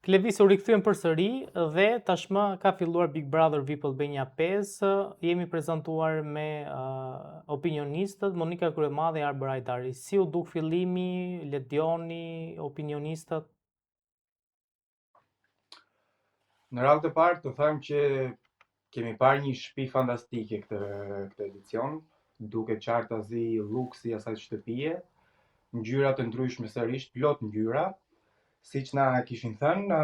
Klevis u rikthyen përsëri dhe tashmë ka filluar Big Brother VIP Albania 5. Jemi prezantuar me opinionistët Monika Kryemadhe dhe Arber Hajdari. Si u duk fillimi, Ledioni, opinionistët? Në radhë të parë të them që kemi parë një shtëpi fantastike këtë edicion, duke qartë azi luksi asaj shtëpie, ngjyra të ndryshme sërish, plot ngjyra. Siç na kishin thënë,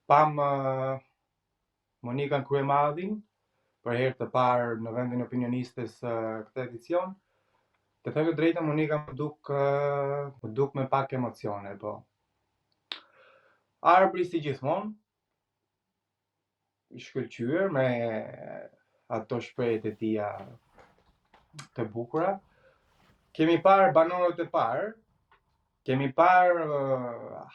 pam Monikën Kryemadhin për herë të parë në vendin e opinionistes këtë edicion. Të them të drejtën, Monika më duk me pak emocione, po. Arbri si gjithmonë, i shkëlqyer me ato shprehjet e tija të bukura. Kemi parë banorët e parë, kemi parë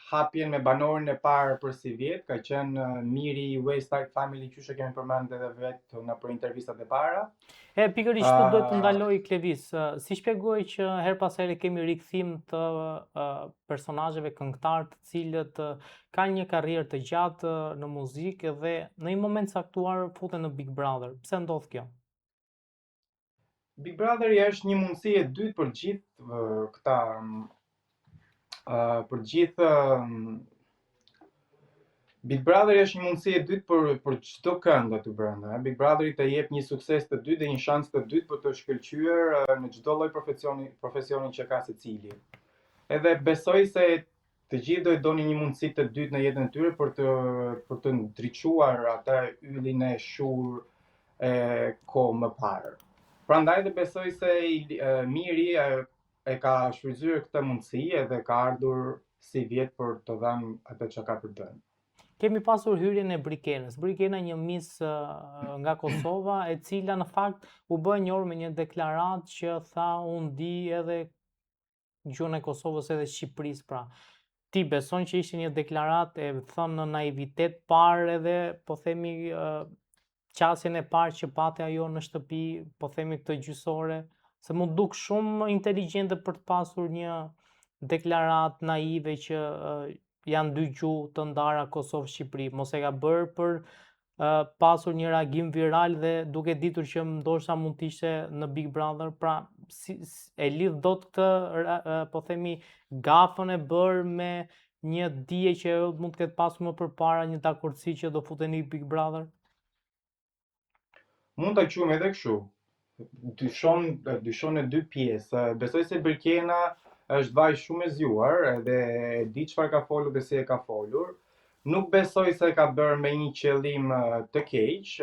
hapjen me banorin e parë për si vjet, ka qenë Miri i Wayside Family, qysh e kemi përmendur edhe vetë në për intervistat e para. Pikërisht të duhet të ndaloj Klevis. Si shpjegoj që her pas here kemi rikthim të personazheve këngëtar të cilët kanë një karrierë të gjatë në muzikë dhe në një moment caktuar futen në Big Brother. Pse ndodh kjo? Big Brother është një mundësi e dytë për gjithë këta Big Brother është një mundësi e dytë për çdo kënd aty brenda. Big Brother të jep një sukses të dytë dhe një shans të dytë për të shkëlqyer në çdo lloj profesioni që ka secili. Edhe besoj se të gjithë do doni një mundësi të dytë në jetën e tyre për të ndriçuar atë yllin e shur e kohë më parë. Prandaj dhe besoj se Miri e ka shfrytzuar këtë mundësi edhe ka ardhur si vjet për të dhënë atë që ka për të dhënë. Kemi pasur hyrjen e Brikenës. Brikena një miss nga Kosova, e cila në fakt u bë e njohur me një deklaratë që tha unë di edhe gjuhën e Kosovës edhe Shqipërisë, pra. Ti beson që ishte një deklaratë e thënë në naivitet parë edhe po themi qasjen e parë që pati ajo në shtëpi, po themi këtë gjysore, se mu duk shumë inteligjente për të pasur një deklaratë naive që janë dy gjuhë të ndara Kosovë-Shqipëri. Mos e ka bërë për pasur një reagim viral dhe duke ditur që ndoshta mund të ishte në Big Brother, pra e lidh dot këtë po themi gafën e bërë me një dije që mund të ketë pasur më përpara, një dakordsi që do futeni Big Brother? Mund ta quajmë edhe kështu. Dyshon në dy pjesë. Besoj se Brikena është vajzë shumë e zgjuar edhe e di çfarë ka folur dhe si e ka folur. Nuk besoj se ka bërë me një qëllim të keq,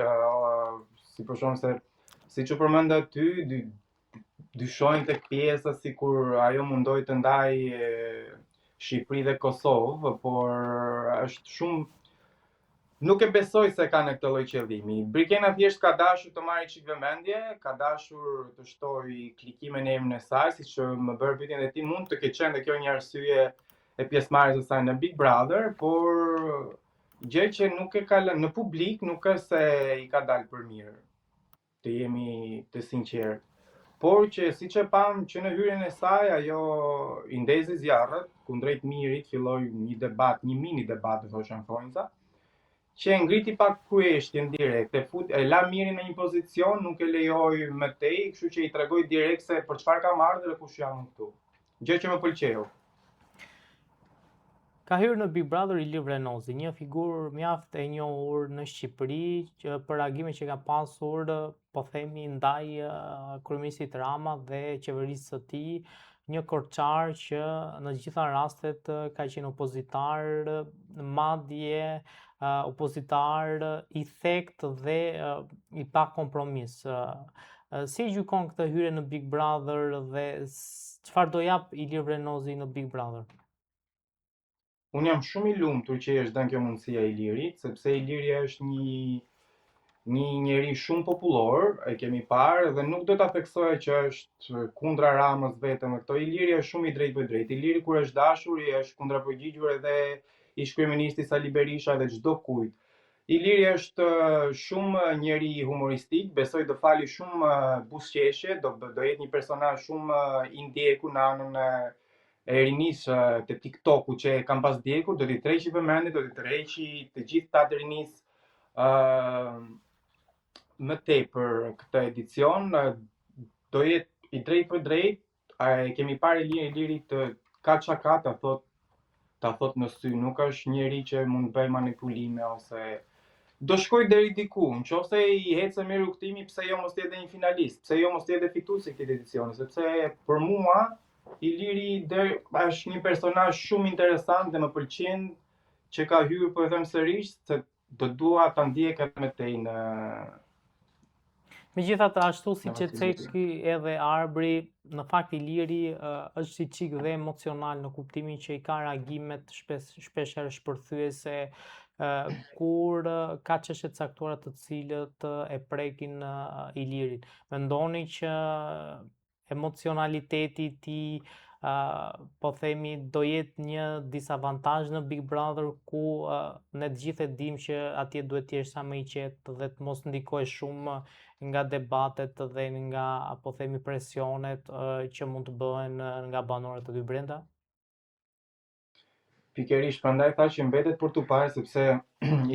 si për shembull se siç u përmend aty, dyshojnë tek pjesa sikur ajo mundoi të ndajë Shqipëri dhe Kosovë, por është shumë. Nuk e besoj se ka në këtë lloj qëllimi. Brikena thjesht ka dashur të marrë çik vëmendje, ka dashur të shtojë klikimin në emrin e saj, siç më bërë pyetjen e ti, mund të ketë qenë dhe kjo një arsye e pjesëmarrjes së saj në Big Brother, por gjë që nuk e ka lënë në publik, nuk është se i ka dalë për mirë. Të jemi të sinqertë. Por që siç e pam që në hyrjen e saj ajo i ndezi zjarret, kundrejt Mirit filloi një debat, një mini debat, thoshën thonjza, që ngriti pak kryeshtjen direkt, e la Mirin në një pozicion, nuk e lejoi më tej, kështu që i tregoi direkt se për çfarë kam ardhur dhe kush jam këtu. Gjë që më pëlqeu. Ka hyrë në Big Brother Ilir Vrenozi, një figurë mjaft e njohur në Shqipëri që për reagimet që ka pasur, po themi ndaj kryeministit Rama dhe qeverisë së tij, një korçar që në gjitha rastet ka qenë opozitar, madje opozitar i thekt dhe i pa kompromis. Si gjykon këtë hyrje në Big Brother dhe çfarë do jap Ilir Vrenozi në Big Brother? Unë jam shumë i lumtur që është dhënë kjo mundësia Ilirit, sepse Iliri është një njeri shumë popullor, e kemi parë dhe nuk do ta theksoja që është kundra Ramës vetëm. Këto Iliri është shumë i drejtë për drejtë. Iliri kur është dashur është kundrapërgjigjur edhe ish kryeministi Sali Berisha dhe çdo kujt. Iliri është shumë njeri humoristik, besoj do fali shumë buzëqeshje, do jetë një personazh shumë i ndjekur në anën e rinisë të TikToku që e kam pas djegur, do t'i tërheqi vëmendjen, do t'i tërheqi të gjithë ta të rinisë më tepër këtë edicion, do jetë i drejt për drejt, kemi parë Iliri të ka çaka ta thot në sy, nuk është njeri që mund bëj manipulime ose do shkoj deri diku, nëse i ecë mirë rrugtimi, pse jo mos jetë një finalist, pse jo mos jetë fituesi i këtij edicioni, sepse për mua Iliri është një personazh shumë interesant dhe më pëlqen që ka hyrë, po e them sërish, se do dua ta ndjek edhe me tej në Megjithatë, ashtu si që vazhdim. ceki edhe Arbri, në fakt Iliri është si çik dhe emocional në kuptimin që i ka reagimet shpeshherë shpërthyese kur ka çështje të caktuara të cilët e prekin Ilirin. Mendoni që emocionaliteti i tij po themi do jetë një disavantazh në Big Brother ku ne të gjithë e dimë që atje duhet të jesh sa më i qetë dhe të mos ndikohesh shumë nga debatet dhe nga po themi presionet që mund të bëhen nga banorët e dy brenda? Pikërisht, prandaj thash që mbetet për tu parë, sepse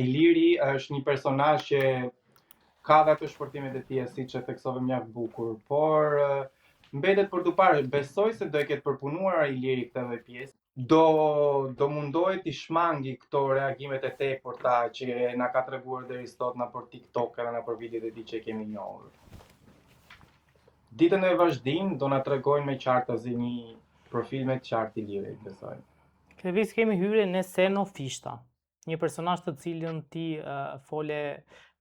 Iliri është një personazh që ka dhe ato shpërtimet e tij, siç e theksove mjaft bukur, por mbetet për tu parë. Besoj se do e ketë përpunuar Iliri këtë lloj pjesë. Do mundohet t'i shmangi këto reagimet e tepërta që na ka treguar deri sot na për TikTok edhe na për videot e tij që kemi njohur. Ditën e vazhdim do na tregojnë me qartazi një profil me të qartë Ilirit, besoj. Këvis kemi hyrje në Seno Fishta, një personazh të cilën ti fole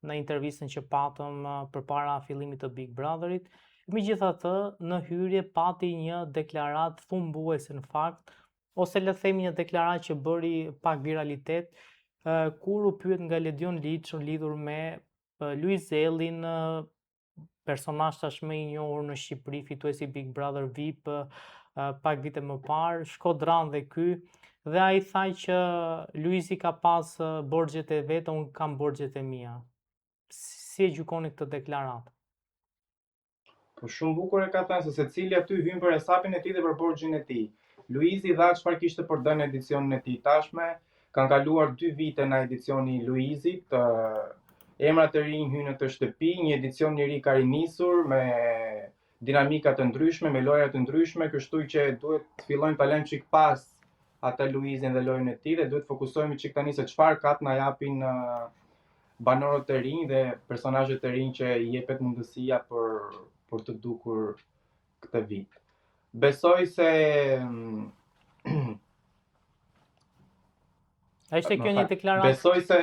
në intervistën që patëm përpara fillimit të Big Brotherit. Megjithatë, në hyrje pati një deklaratë thumbuese në fakt, ose le të themi një deklaratë që bëri pak viralitet, kur u pyet nga Ledion Liçi lidhur me Luizellin, personazh tashmë i njohur në Shqipëri, fituesi Big Brother VIP pak vite më parë, shkodran dhe ky, dhe ai tha që Luizi ka pas borxhet e vet, unë kam borxhet e mia. Si e gjykoni këtë deklaratë? Po shumë bukur e ka thënë, se secili aty hyn për hesapin e tij dhe për borxhin e tij. Luizi dha çfarë kishte për dhënë në edicionin e tij. Tashme kanë kaluar 2 vite në edicioni i Luizit, emrat e rinj hyn në këtë shtëpi, një edicion i ri ka rinisur me dinamika të ndryshme, me lojra të ndryshme, kështu që duhet të fillojmë ta lëmë çik pas atë Luizin dhe lojën e tij dhe duhet të fokusohemi çik tani se çfarë ka të na japin banorët e rinj dhe personazhet e rinj që i jepet mundësia për të dukur këtë vit. Besoj se A ishte kjo një deklaratë? Besoj se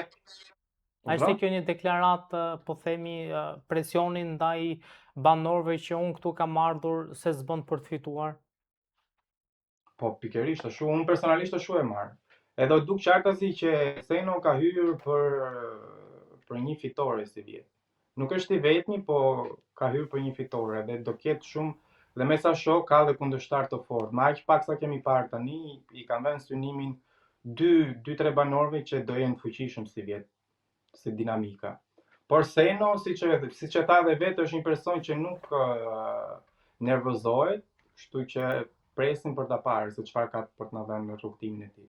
A ishte kjo një deklaratë, po themi, presioni ndaj banorëve që unë këtu kam ardhur se s'bën për të fituar? Po, pikërisht, unë personalisht ashtu e marr. Edhe duk qartasi që Seno ka hyrë për një fitore si vjet. Nuk është i vetmi, po ka hyrë për një fitore dhe do ketë shumë, dhe me sa shoh ka dhe kundërshtar të fortë. Me aq pak sa kemi parë tani, i kanë vënë synimin 2-3 banorëve që do jenë fuqishëm si vjet, si dinamika. Por Seno, siç e tha dhe vetë, është një person që nuk nervozohet, kështu që presim për ta parë se çfarë ka për të na dhënë në rrugtimin e tij.